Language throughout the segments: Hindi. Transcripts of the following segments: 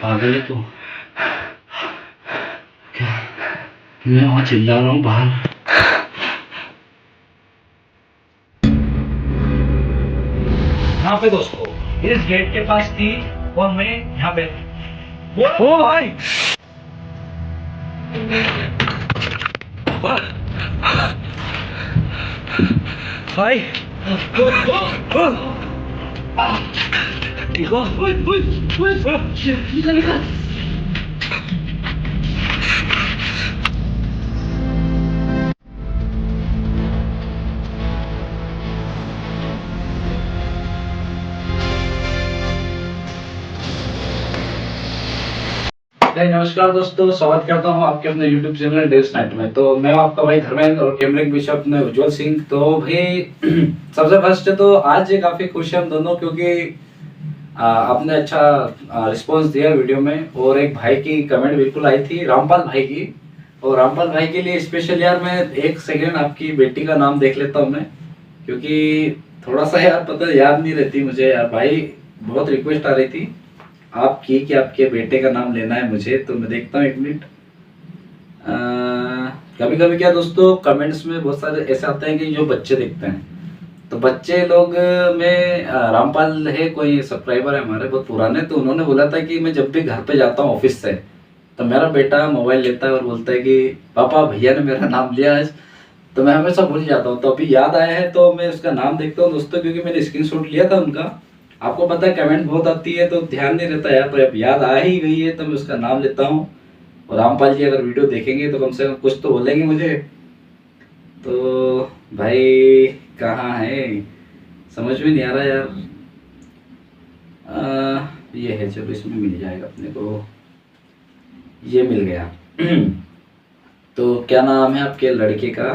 पागल है तू क्या? मैं वहां चिल्ला रहा हूँ बाहर। यहाँ पे दोस्तों इस गेट के पास थी और मैं यहाँ पे ओ भाई भाई ठीक हो? निकल। नमस्कार दोस्तों, स्वागत करता हूं आपके अपने YouTube चैनल डेज नाइट में। तो मैं आपका भाई धर्मेंद्र और कैमरे के पीछे अपने उज्जवल सिंह। तो भाई सबसे फर्स्ट तो आज काफी खुश हैं हम दोनों क्योंकि आपने अच्छा रिस्पांस दिया वीडियो में। और एक भाई की कमेंट बिल्कुल आई थी, रामपाल भाई की। और रामपाल भाई के लिए स्पेशल यार मैं एक सेकेंड आपकी बेटी का नाम देख लेता हूँ मैं, क्योंकि थोड़ा सा यार पता याद नहीं रहती मुझे यार। भाई बहुत रिक्वेस्ट आ रही थी आपकी कि आपके बेटे का नाम लेना है मुझे, तो मैं देखता हूँ एक मिनट। कभी कभी क्या दोस्तों कमेंट्स में बहुत सारे ऐसे आते हैं कि जो बच्चे देखते हैं, तो बच्चे लोग में रामपाल है कोई सब्सक्राइबर है हमारे बहुत पुराने, तो उन्होंने बोला था कि मैं जब भी घर पे जाता हूँ ऑफिस से तो मेरा बेटा मोबाइल लेता है और बोलता है कि पापा भैया ने मेरा नाम लिया आज। तो मैं हमेशा भूल जाता हूँ, तो अभी याद आया है तो मैं उसका नाम देखता हूँ दोस्तों, क्योंकि मैंने स्क्रीनशॉट लिया था उनका। आपको पता है कमेंट बहुत आती है तो ध्यान नहीं रहता यार, पर अब याद आ ही गई है तो मैं उसका नाम लेता हूँ। और रामपाल जी अगर वीडियो देखेंगे तो कम से कम कुछ तो बोलेंगे मुझे। तो भाई कहाँ है समझ में नहीं आ रहा यार। ये है, चलो इसमें मिल जाएगा अपने को, ये मिल गया। तो क्या नाम है आपके लड़के का?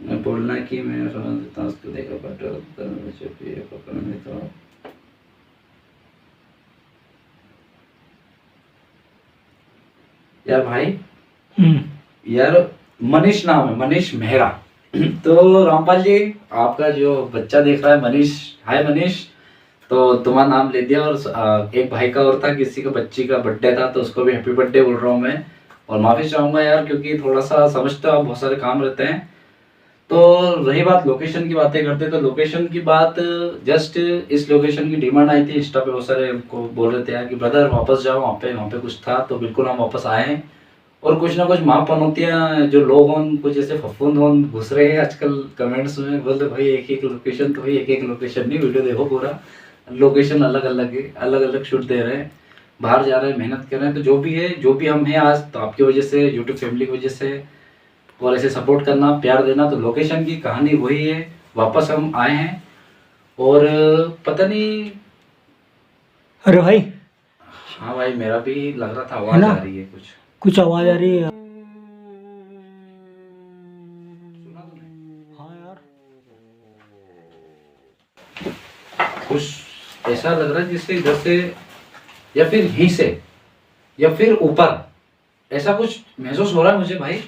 मैं बोलना कि मैं समझ देता हूँ उसको देखा पकड़ में तो यार भाई यार मनीष नाम है, मनीष मेहरा। तो रामपाल जी आपका जो बच्चा देख रहा है मनीष, हाय मनीष। तो तुम्हारा नाम ले दिया। और एक भाई का और था, किसी का बच्ची का बर्थडे था तो उसको भी हैप्पी बर्थडे बोल रहा हूँ मैं। और माफी चाहूंगा यार क्योंकि थोड़ा सा समझते हो आप बहुत सारे काम रहते हैं। तो रही बात लोकेशन की, बातें करते तो लोकेशन की बात, जस्ट इस लोकेशन की डिमांड आई थी इंस्टा पे, बहुत सारे हमको बोल रहे थे यार कि ब्रदर वापस जाओ, वहाँ पे कुछ था। तो बिल्कुल हम वापस आए हैं। और कुछ ना कुछ माँ पनौतियाँ जो लोग हों कुछ ऐसे फफूंद हों घुस रहे हैं आजकल कमेंट्स में, बोलते भाई एक एक लोकेशन। तो भाई एक एक लोकेशन नहीं, वीडियो देखो पूरा, लोकेशन अलग अलग है, अलग अलग शूट दे रहे हैं, बाहर जा रहे हैं, मेहनत कर रहे हैं। तो जो भी है, जो भी हम हैं आज तो आपकी वजह से, यूट्यूब फैमिली की वजह से। और ऐसे सपोर्ट करना, प्यार देना। तो लोकेशन की कहानी वही है, वापस हम आए हैं। और पता नहीं, अरे भाई। हाँ भाई मेरा भी लग रहा था आवाज आ रही है, कुछ आवाज आ रही है। सुना तूने? हाँ यार कुछ ऐसा लग रहा है जिससे इधर से या फिर यहीं से या फिर ऊपर, ऐसा कुछ महसूस हो रहा है मुझे भाई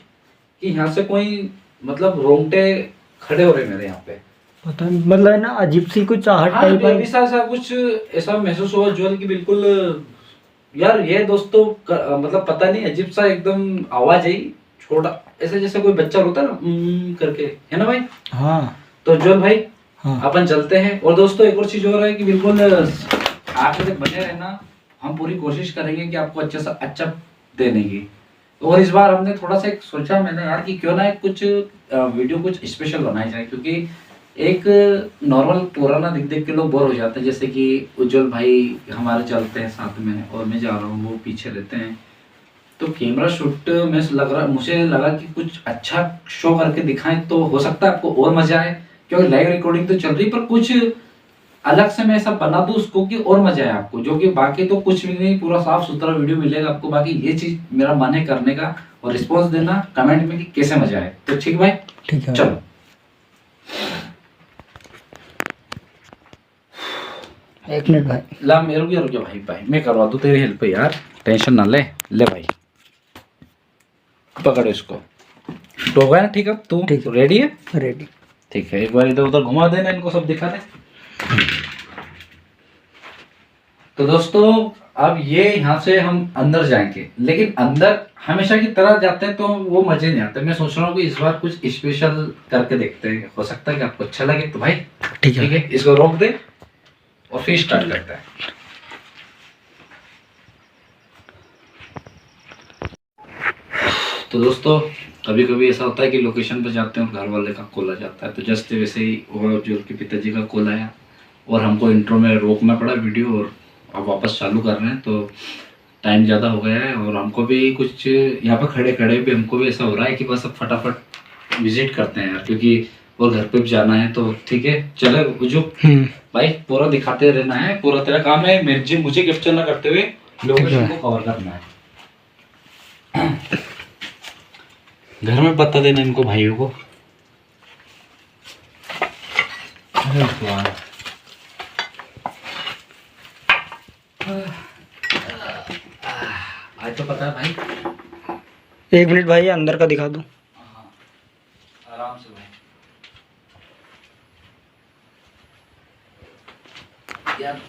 कि यहाँ से कोई मतलब रोंगटे खड़े हो रहे मेरे यहाँ पे। पता नहीं, मतलब है ना अजीब सी कुछ आहट हाँ टाइप अभी सा कुछ ऐसा महसूस हुआ ज्वल की बिल्कुल। यार ये दोस्तों मतलब पता नहीं अजीब सा एकदम आवाज आई, छोटा ऐसे जैसे कोई बच्चा रोता है ना करके, है ना भाई? हाँ तो ज्वल भाई हाँ अपन चलते हैं। और दोस्तों एक और चीज हो रहा है कि बिल्कुल आखिर तक बने रहना, हम पूरी कोशिश करेंगे कि आपको अच्छा सा अच्छा देने की। और इस बार हमने थोड़ा सा एक सोचा मैंने यार कि क्यों ना कुछ वीडियो कुछ स्पेशल बनाई जाए, क्योंकि एक नॉर्मल पुराना देख देख के लोग बोर हो जाते हैं। जैसे कि उज्जवल भाई हमारे चलते हैं साथ में और मैं जा रहा हूँ, वो पीछे रहते हैं। तो कैमरा शूट में मुझे लगा कि कुछ अच्छा शो करके दिखाएं तो हो सकता है आपको और मजा आए, क्योंकि लाइव रिकॉर्डिंग तो चल रही, पर कुछ अलग से मैं ऐसा बना दूं उसको कि और मजा आए आपको। जो कि बाकी तो कुछ भी नहीं, पूरा साफ सुथरा वीडियो मिलेगा आपको। बाकी ये चीज मेरा मन है करने का, और रिस्पॉन्स देना कमेंट में कि कैसे मजा आए। तो ठीक भाई, ठीक है चलो। एक मिनट भाई। ला मैं रुक गया भाई, भाई मैं करवा दूं तेरी हेल्प यार, टेंशन ना ले। ले भाई पकड़ इसको, तो हो गया ना? ठीक है तू ठीक है। रेडी है? रेडी। ठीक है, एक बार इधर उधर घुमा देना, इनको सब दिखा दे। तो दोस्तों अब ये यहाँ से हम अंदर जाएंगे, लेकिन अंदर हमेशा की तरह जाते हैं तो वो मजे नहीं आते। मैं सोच रहा हूँ कि इस बार कुछ स्पेशल करके देखते हैं, हो सकता है कि आपको अच्छा लगे। तो भाई ठीक है। ठीक है, इसको रोक दे और फिर स्टार्ट करते हैं। तो दोस्तों कभी कभी ऐसा होता है कि लोकेशन पे जाते हैं और घर वाले का कॉल आ जाता है, तो जस्ट वैसे ही वो जो उनके पिताजी का कॉल आया और हमको इंट्रो में रोकना पड़ा वीडियो, और अब वापस चालू कर रहे हैं। तो टाइम ज़्यादा हो गया है और हमको भी कुछ यहाँ पर खड़े खड़े भी हमको भी ऐसा हो रहा है कि बस अब फटाफट विजिट करते हैं यार, क्योंकि और घर पे भी जाना है। तो ठीक है चले जो भाई, पूरा दिखाते रहना है, पूरा तेरा काम है, मुझे कैप्चर ना करते हुए लोकेशन को कवर करना है। घर में बता देना इनको भाइयों को। आज तो पता है भाई। 1 मिनट भाई, अंदर का दिखा दूं। आराम से भाई। यार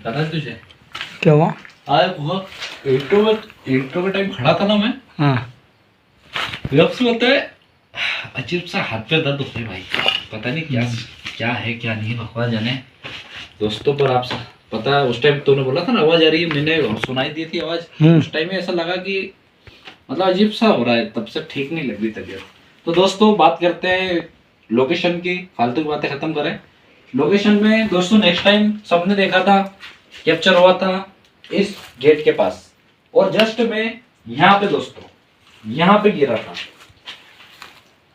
पता है तुझे क्या हुआ? आज वो इंट्रो के टाइम खड़ा था ना मैं, हाँ। जब से होता है अजीब सा हाथ पे दर्द होता है भाई, पता नहीं क्या क्या है क्या नहीं, भगवान जाने। दोस्तों पर आप पता है, उस टाइम तूने बोला था ना आवाज आ रही है, मैंने सुनाई दी थी आवाज। उस टाइम में ऐसा लगा कि मतलब अजीब सा हो रहा है, तब से ठीक नहीं लग रही तबीयत। तो दोस्तों बात करते हैं लोकेशन की, फालतू की बातें खत्म करें। लोकेशन में दोस्तों नेक्स्ट टाइम सबने देखा था, कैप्चर हुआ था इस गेट के पास, और जस्ट में यहाँ पे दोस्तों यहाँ पे गिरा था।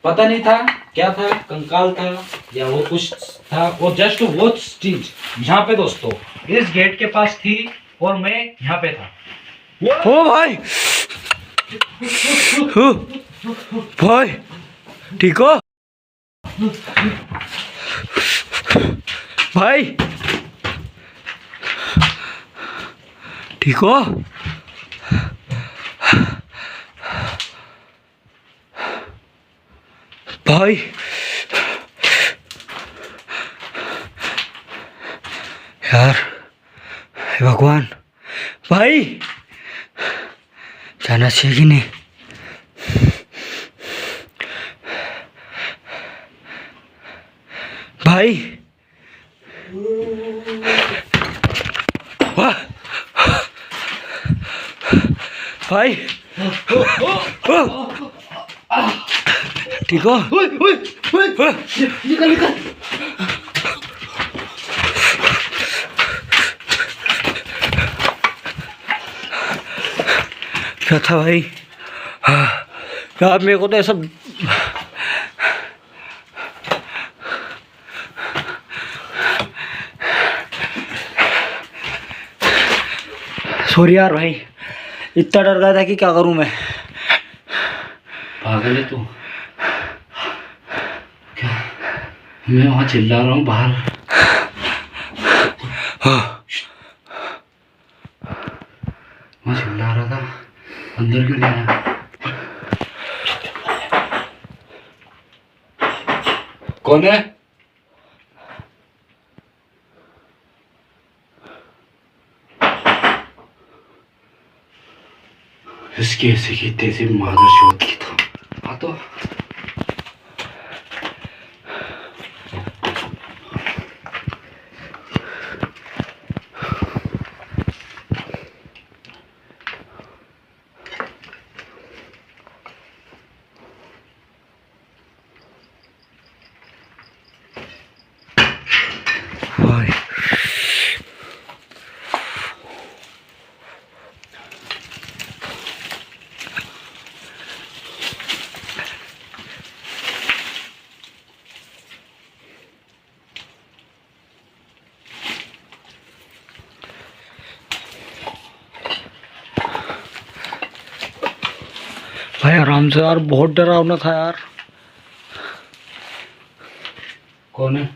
पता नहीं था क्या था, कंकाल था या वो कुछ था, और जस्ट वो चीज यहाँ पे दोस्तों इस गेट के पास थी और मैं यहाँ पे था। ओ भाई, ओ भाई ठीक हो भाई? ठीक हो भाई? यार हे भगवान, भाई जाना चाहिए कि नहीं? भाई वाह भाई, ठीक हो? निकल निकल। क्या था भाई? यार मेरे को तो ऐसा सॉरी यार भाई, इतना डर रहा था कि क्या करूं मैं। पागल है तू क्या? मैं वहां चिल्ला रहा हूँ बाहर। वहां चिल्ला रहा था, अंदर क्यों नहीं आया? कौन है? इसके ऐसे की तेजी मादर चौथ की था। हाँ तो भाई भाई आराम से यार, बहुत डरावना था यार। कौन है?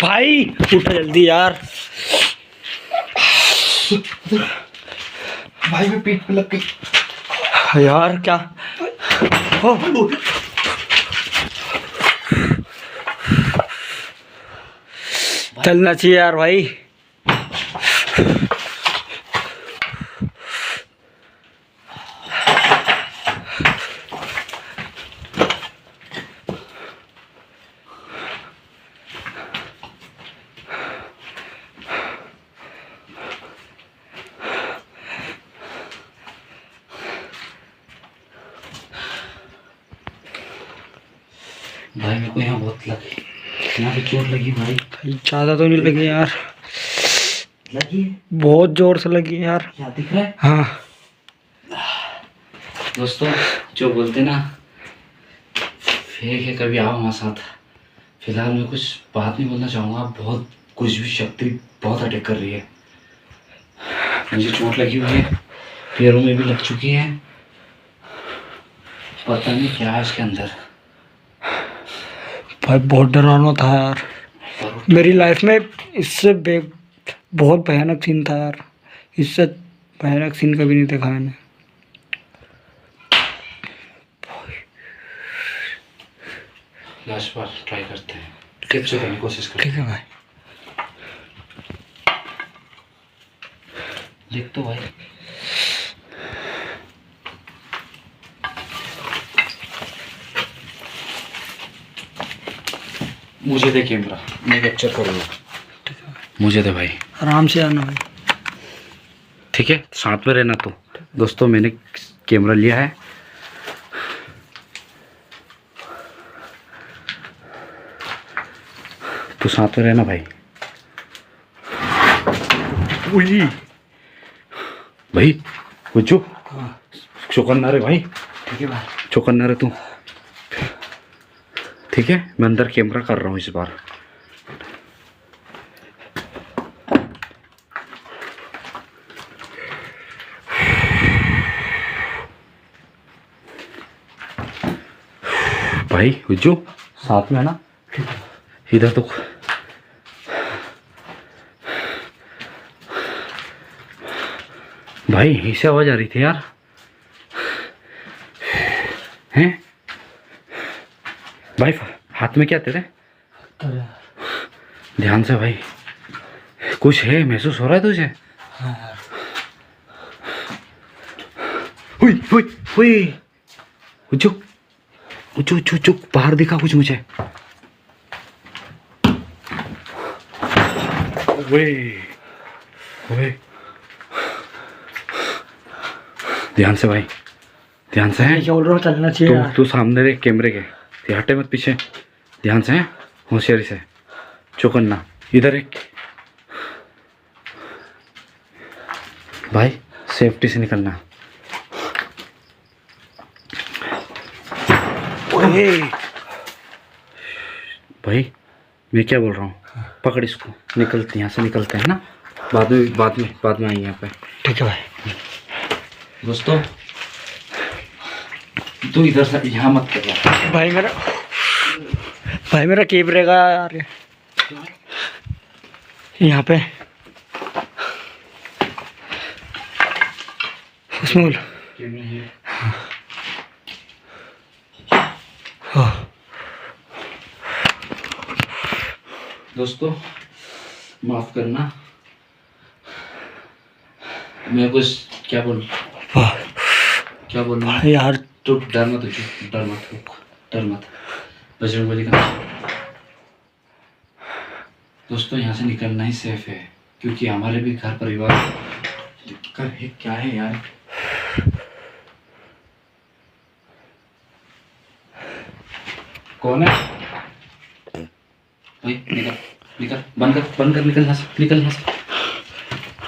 भाई उठ जल्दी यार। भाई मैं पीठ पे लग गई यार क्या हो? चलना चाहिए यार भाई। भाई मेरे को यहाँ बहुत लगी, यहाँ पे चोट लगी भाई। ज्यादा तो नहीं लगी यार, लगी बहुत जोर से लगी है यार। क्या दिख रहा है? हाँ दोस्तों जो बोलते ना फेक है, कभी आओ हमारे साथ। फिलहाल मैं कुछ बात नहीं बोलना चाहूँगा, बहुत कुछ भी शक्ति बहुत अटैक कर रही है। मुझे चोट लगी हुई है, पैरों में भी लग चुकी है, पता नहीं क्या है इसके अंदर। भाई बहुत डरावना था यार, मेरी लाइफ में इससे बहुत भयानक सीन था यार। इससे भयानक सीन कभी नहीं देखा मैंने। लास्ट बार ट्राई करते हैं, कैप्चर करने की कोशिश करते ठीक है भाई। देख तो भाई, मुझे दे कैमरा, मैं कैप्चर करूँगा। मुझे दे भाई, आराम से आना भाई। ठीक है साथ में रहना। तो दोस्तों मैंने कैमरा लिया है, तो साथ में रहना भाई। उई भाई कुछ चौकन्ना रे भाई। ठीक है भाई। चौकन्ना रे तू, ठीक है। मैं अंदर कैमरा कर रहा हूँ इस बार। भाई हुज्जू साथ में है ना, इधर तो भाई यहीं से आवाज आ रही थी यार। हैं भाई हाथ में क्या तेरे? ध्यान से भाई, कुछ है महसूस हो रहा है तुझे? हुई हुई हुई हुज्जू हुज्जू हुज्जू हुज्जू, बाहर दिखा कुछ मुझे। ओए ओए ध्यान से भाई, ध्यान से है। बोल रहा हूँ चलना चाहिए यार। तू सामने रे कैमरे के, हटे मत पीछे, ध्यान से है, होशियारी से, चौकन्ना। इधर एक भाई, सेफ्टी से निकलना। ओए भाई मैं क्या बोल रहा हूँ, पकड़ इसको, निकलते यहाँ से, निकलते हैं ना, बाद में आएंगे यहाँ पे। ठीक है भाई। दोस्तों तू इधर से यहाँ मत कर भाई मेरा कैमरे का यार यहाँ पे उसमें बोल। दोस्तों माफ करना, मैं कुछ क्या बोल रहा हूँ यार। तो डर मत, डर मत, बजरंगबली का। दोस्तों यहाँ से निकलना ही सेफ है, क्योंकि हमारे भी घर परिवार दिक्कत है। क्या है यार, कौन है भाई? निकल निकल, बंद कर निकल यहाँ से, निकल यहाँ से।